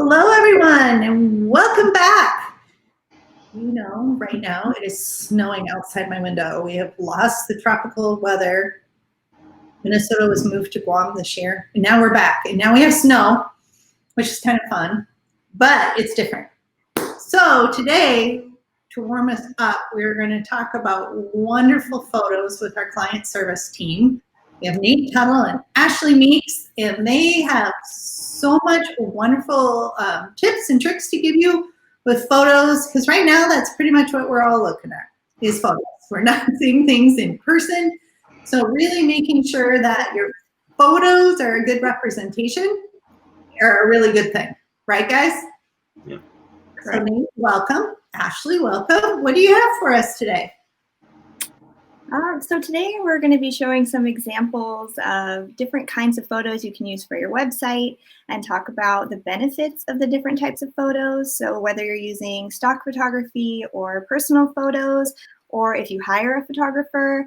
Hello, everyone, and welcome back. Right now it is snowing outside my window. We have lost the tropical weather. Minnesota was moved to Guam this year, and now we're back. And now we have snow, which is kind of fun, but it's different. So today, to warm us up, we're going to talk about wonderful photos with our client service team. We have Nate Tuttle and Ashley Meeks, and they have so much wonderful tips and tricks to give you with photos, because right now that's pretty much what we're all looking at is photos. We're not seeing things in person. So really making sure that your photos are a good representation are a really good thing. Right, guys? Yeah. So Nate, welcome. Ashley, welcome. What do you have for us today? So today we're going to be showing some examples of different kinds of photos you can use for your website and talk about the benefits of the different types of photos. So whether you're using stock photography or personal photos, or if you hire a photographer,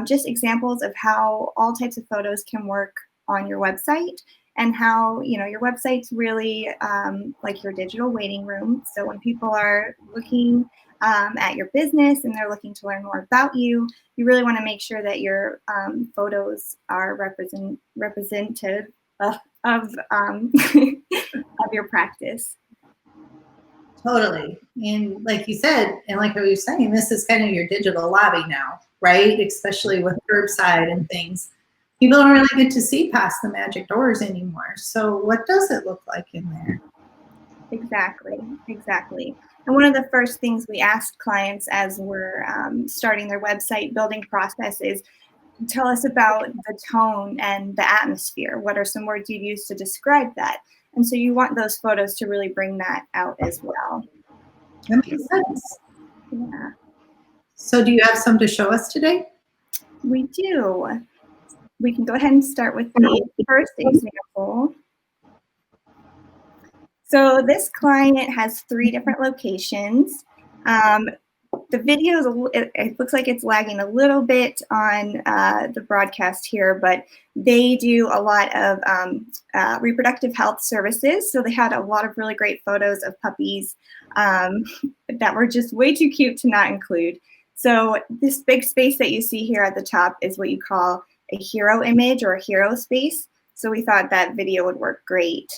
just examples of how all types of photos can work on your website and how, your website's really like your digital waiting room. So when people are looking at your business and they're looking to learn more about you, you really want to make sure that your photos are representative of of your practice. Totally. And like you said, and like I was saying, this is kind of your digital lobby now, right? Especially with curbside and things. People don't really get to see past the magic doors anymore. So what does it look like in there? Exactly. And one of the first things we ask clients as we're starting their website building process is, tell us about the tone and the atmosphere. What are some words you'd use to describe that? And so you want those photos to really bring that out as well. That makes sense. Yeah. So do you have some to show us today? We do. We can go ahead and start with the first example. So this client has 3 different locations. The video, it looks like it's lagging a little bit on the broadcast here, but they do a lot of reproductive health services. So they had a lot of really great photos of puppies that were just way too cute to not include. So this big space that you see here at the top is what you call a hero image or a hero space. So we thought that video would work great.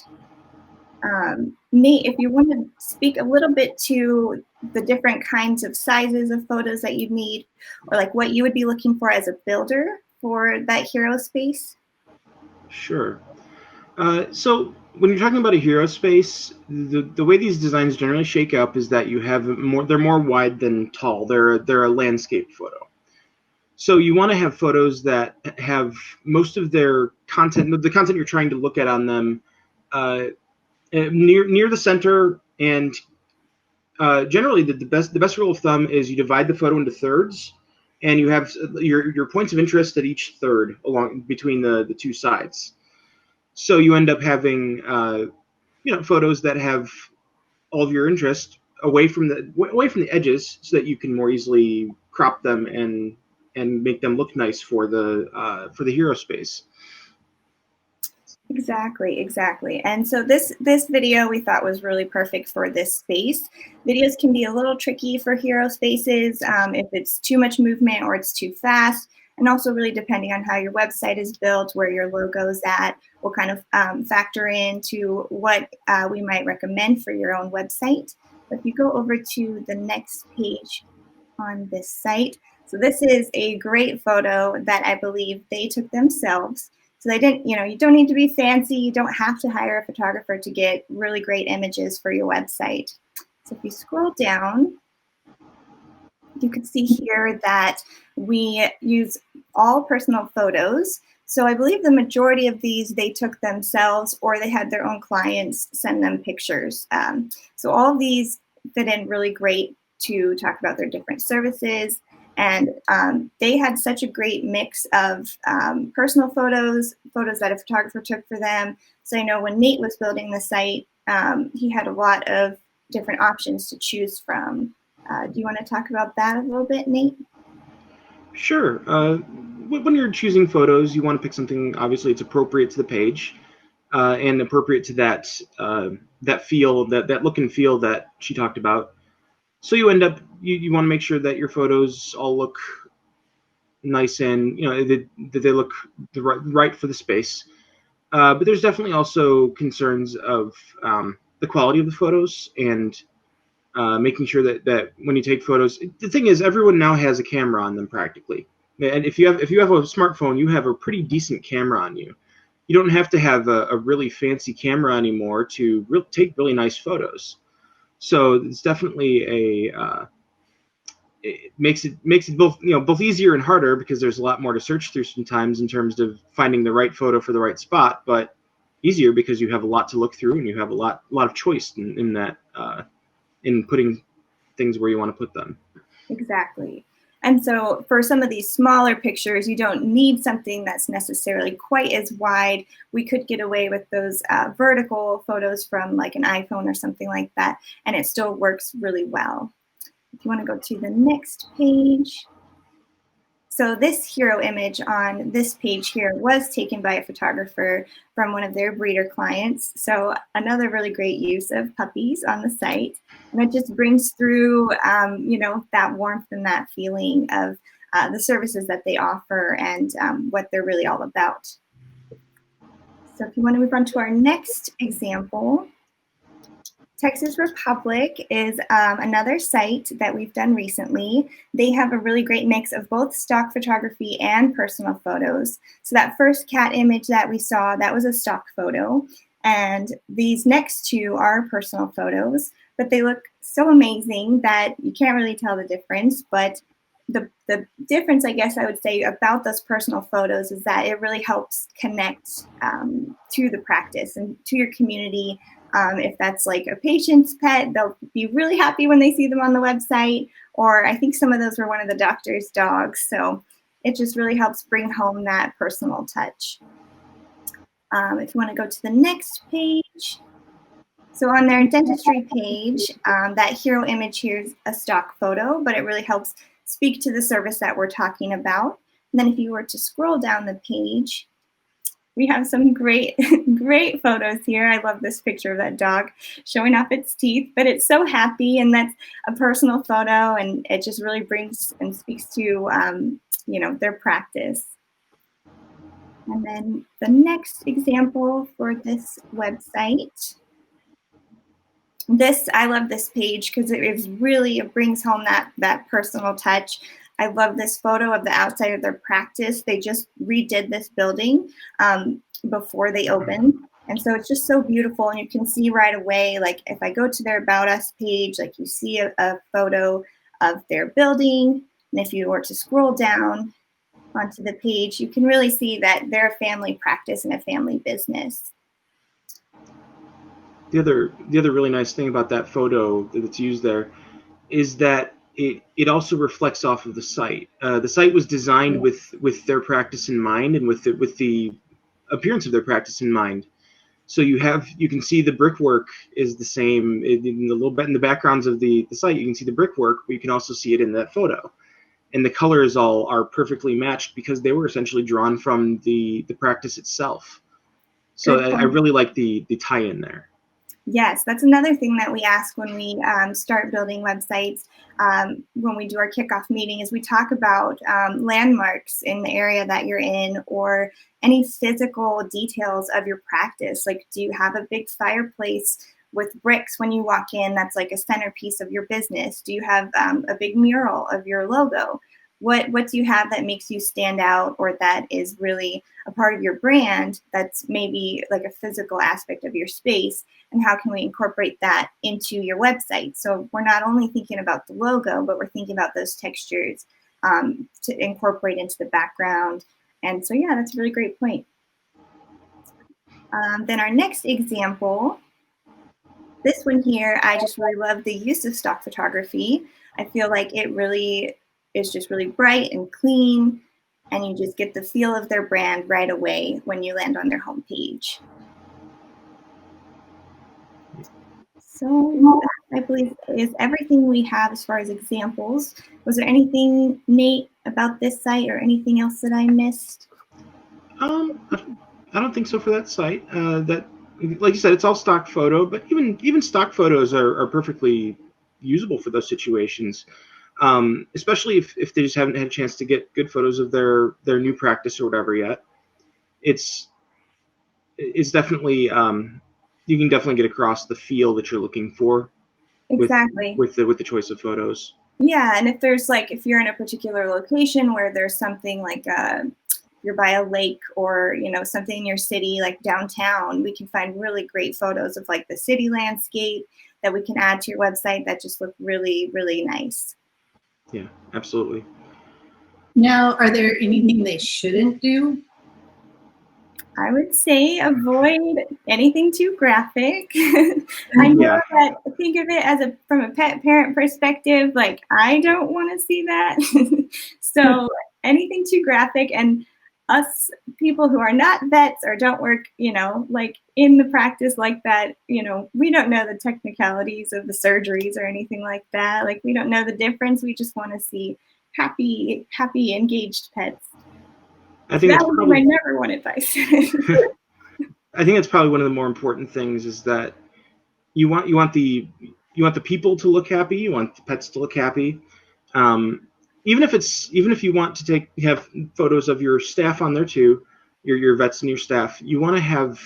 Nate, if you want to speak a little bit to the different kinds of sizes of photos that you'd need, or like what you would be looking for as a builder for that hero space. Sure. So when you're talking about a hero space, the way these designs generally shake up is that you have they're more wide than tall. They're a landscape photo. So you want to have photos that have most of their content, the content you're trying to look at on them, near the center, and generally the best rule of thumb is you divide the photo into thirds, and you have your points of interest at each third along between the 2 sides. So you end up having photos that have all of your interest away from the edges, so that you can more easily crop them and make them look nice for the hero space. Exactly. And so this video we thought was really perfect for this space. Videos can be a little tricky for hero spaces if it's too much movement or it's too fast, and also really depending on how your website is built, where your logo's at, will kind of factor into what we might recommend for your own website. But if you go over to the next page on this site, so this is a great photo that I believe they took themselves. So they didn't, you don't need to be fancy. You don't have to hire a photographer to get really great images for your website. So if you scroll down, you can see here that we use all personal photos. So I believe the majority of these they took themselves, or they had their own clients send them pictures. So all of these fit in really great to talk about their different services. And they had such a great mix of personal photos that a photographer took for them. So I know when Nate was building the site, he had a lot of different options to choose from. Do you want to talk about that a little bit, Nate? Sure. When you're choosing photos, you want to pick something, obviously, it's appropriate to the page. and appropriate to that that feel, that look and feel that she talked about. So you end up you want to make sure that your photos all look nice and that they look right for the space. But there's definitely also concerns of the quality of the photos and making sure that when you take photos, the thing is everyone now has a camera on them practically. And if you have a smartphone, you have a pretty decent camera on you. You don't have to have a really fancy camera anymore to take really nice photos. So it's definitely it makes it both easier and harder because there's a lot more to search through sometimes in terms of finding the right photo for the right spot, but easier because you have a lot to look through and you have a lot of choice in that in putting things where you want to put them. Exactly. And so for some of these smaller pictures, you don't need something that's necessarily quite as wide. We could get away with those vertical photos from like an iPhone or something like that, and it still works really well. If you want to go to the next page. So this hero image on this page here was taken by a photographer from one of their breeder clients. So another really great use of puppies on the site. And it just brings through, that warmth and that feeling of the services that they offer and what they're really all about. So if you want to move on to our next example, Texas Republic is another site that we've done recently. They have a really great mix of both stock photography and personal photos. So that first cat image that we saw, that was a stock photo. And these next two are personal photos, but they look so amazing that you can't really tell the difference. But the difference, I guess I would say, about those personal photos is that it really helps connect to the practice and to your community. If that's like a patient's pet, they'll be really happy when they see them on the website. Or I think some of those were one of the doctor's dogs. So it just really helps bring home that personal touch. If you want to go to the next page. So on their dentistry page, that hero image here is a stock photo, but it really helps speak to the service that we're talking about. And then if you were to scroll down the page, we have some great photos here. I love this picture of that dog showing off its teeth, but it's so happy, and that's a personal photo, and it just really brings and speaks to their practice. And then the next example for this website. I love this page because it brings home that personal touch. I love this photo of the outside of their practice. They just redid this building before they opened. And so it's just so beautiful. And you can see right away, like if I go to their About Us page, like you see a photo of their building. And if you were to scroll down onto the page, you can really see that they're a family practice and a family business. The other really nice thing about that photo that's used there is that it also reflects off of the site. The site was designed with their practice in mind and with the appearance of their practice in mind. So you can see the brickwork is the same in the little bit in the backgrounds of the site. You can see the brickwork, but you can also see it in that photo. And the colors all are perfectly matched because they were essentially drawn from the practice itself. So I really like the tie-in there. Yes, that's another thing that we ask when we start building websites. When we do our kickoff meeting, is we talk about landmarks in the area that you're in, or any physical details of your practice. Like, do you have a big fireplace with bricks when you walk in? That's like a centerpiece of your business. Do you have a big mural of your logo? What do you have that makes you stand out, or that is really a part of your brand that's maybe like a physical aspect of your space, and how can we incorporate that into your website? So we're not only thinking about the logo, but we're thinking about those textures to incorporate into the background. And so, yeah, that's a really great point. Then our next example, this one here, I just really love the use of stock photography. I feel like it really is just really bright and clean, and you just get the feel of their brand right away when you land on their homepage. So I believe is everything we have as far as examples. Was there anything, Nate, about this site or anything else that I missed? I don't think so for that site. That, like you said, it's all stock photo, but even stock photos are perfectly usable for those situations. Especially if they just haven't had a chance to get good photos of their new practice or whatever yet. It's definitely you can definitely get across the feel that you're looking for with Exactly. with the choice of photos. Yeah, and if there's like if you're in a particular location where there's something like you're by a lake or something in your city like downtown, we can find really great photos of like the city landscape that we can add to your website that just look really, really nice. Yeah, absolutely. Now, are there anything they shouldn't do? I would say avoid anything too graphic. I know Yeah. that think of it as from a pet parent perspective, like I don't want to see that. So anything too graphic, and us people who are not vets or don't work, like in the practice like that, we don't know the technicalities of the surgeries or anything like that. Like we don't know the difference. We just want to see happy, engaged pets. I So think that that's would be my probably number one advice. I think that's probably one of the more important things is that you want the people to look happy, you want the pets to look happy. Um, even if you want to have photos of your staff on there too, your vets and your staff, you want to have,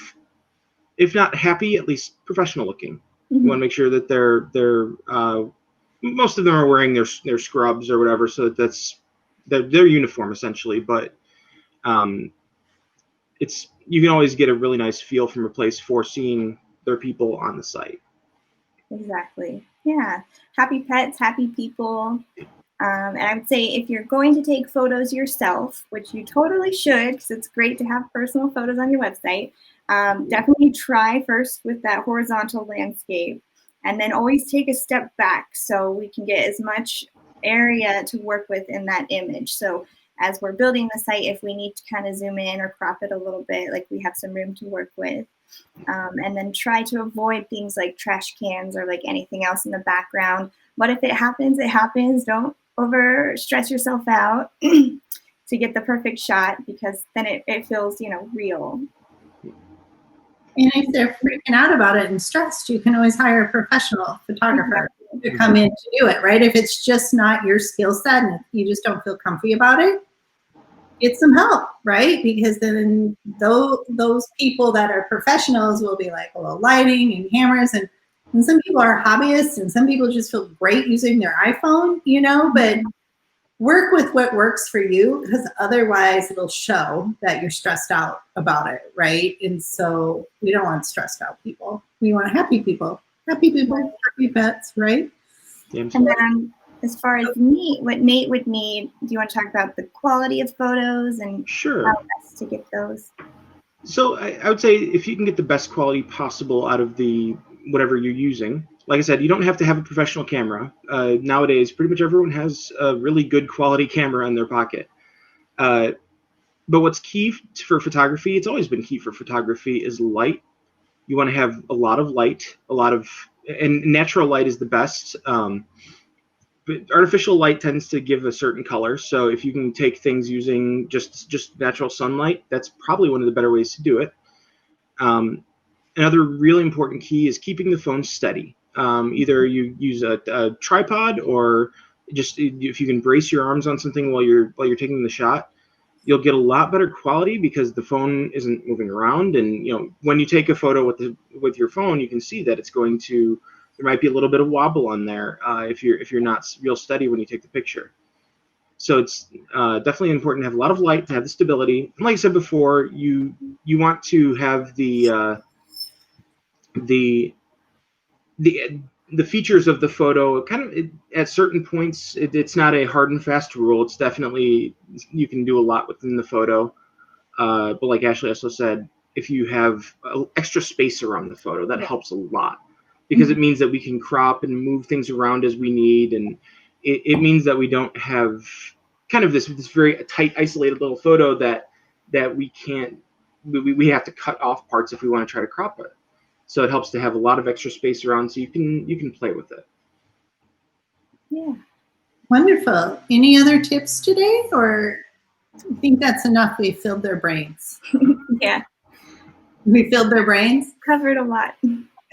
if not happy, at least professional looking. You want to make sure that they're most of them are wearing their scrubs or whatever, so that's their uniform essentially. But um, it's you can always get a really nice feel from a place for seeing their people on the site. Exactly. Yeah. Happy pets, happy people. And I would say if you're going to take photos yourself, which you totally should, because it's great to have personal photos on your website, definitely try first with that horizontal landscape and then always take a step back so we can get as much area to work with in that image. So as we're building the site, if we need to kind of zoom in or crop it a little bit, like we have some room to work with. And then try to avoid things like trash cans or like anything else in the background. But if it happens, it happens. Don't over stress yourself out to get the perfect shot, because then it feels, real. And if they're freaking out about it and stressed, you can always hire a professional photographer to come in to do it, right? If it's just not your skill set and you just don't feel comfy about it, get some help, right? Because then those people that are professionals will be like, well, lighting and cameras, and some people are hobbyists and some people just feel great using their iPhone, but work with what works for you, because otherwise it'll show that you're stressed out about it, right? And so we don't want stressed out people. We want happy people, happy pets, right? Yeah, And then as far as what Nate would need, do you want to talk about the quality of photos and sure. how best to get those? So I would say if you can get the best quality possible out of the whatever you're using, like I said, you don't have to have a professional camera. Nowadays, pretty much everyone has a really good quality camera in their pocket. But what's key for photography, it's always been key for photography, is light. You want to have a lot of light, and natural light is the best. But artificial light tends to give a certain color. So if you can take things using just natural sunlight, that's probably one of the better ways to do it. Another really important key is keeping the phone steady. Either you use a tripod, or just if you can brace your arms on something while you're taking the shot, you'll get a lot better quality because the phone isn't moving around. And when you take a photo with your phone, you can see that there might be a little bit of wobble on there if you're not real steady when you take the picture. So it's definitely important to have a lot of light, to have the stability. And like I said before, you want to have the the features of the photo kind of at certain points. It's not a hard and fast rule. It's definitely, you can do a lot within the photo. But like Ashley also said, if you have extra space around the photo, that helps a lot, because it means that we can crop and move things around as we need. And it means that we don't have kind of this very tight, isolated little photo that we can't, we have to cut off parts if we want to try to crop it. So it helps to have a lot of extra space around so you can play with it. Yeah. Wonderful. Any other tips today, or I think that's enough? We filled their brains. Yeah. We filled their brains. Covered a lot.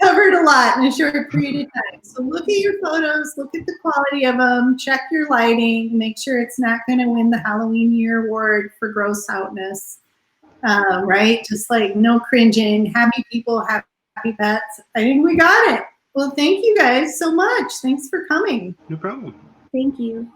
Covered a lot in a short period of time. So look at your photos, look at the quality of them, check your lighting, make sure it's not going to win the Halloween Year Award for gross outness, right? Just like no cringing, happy people, happy pets. I think we got it. Well, thank you guys so much. Thanks for coming. No problem. Thank you.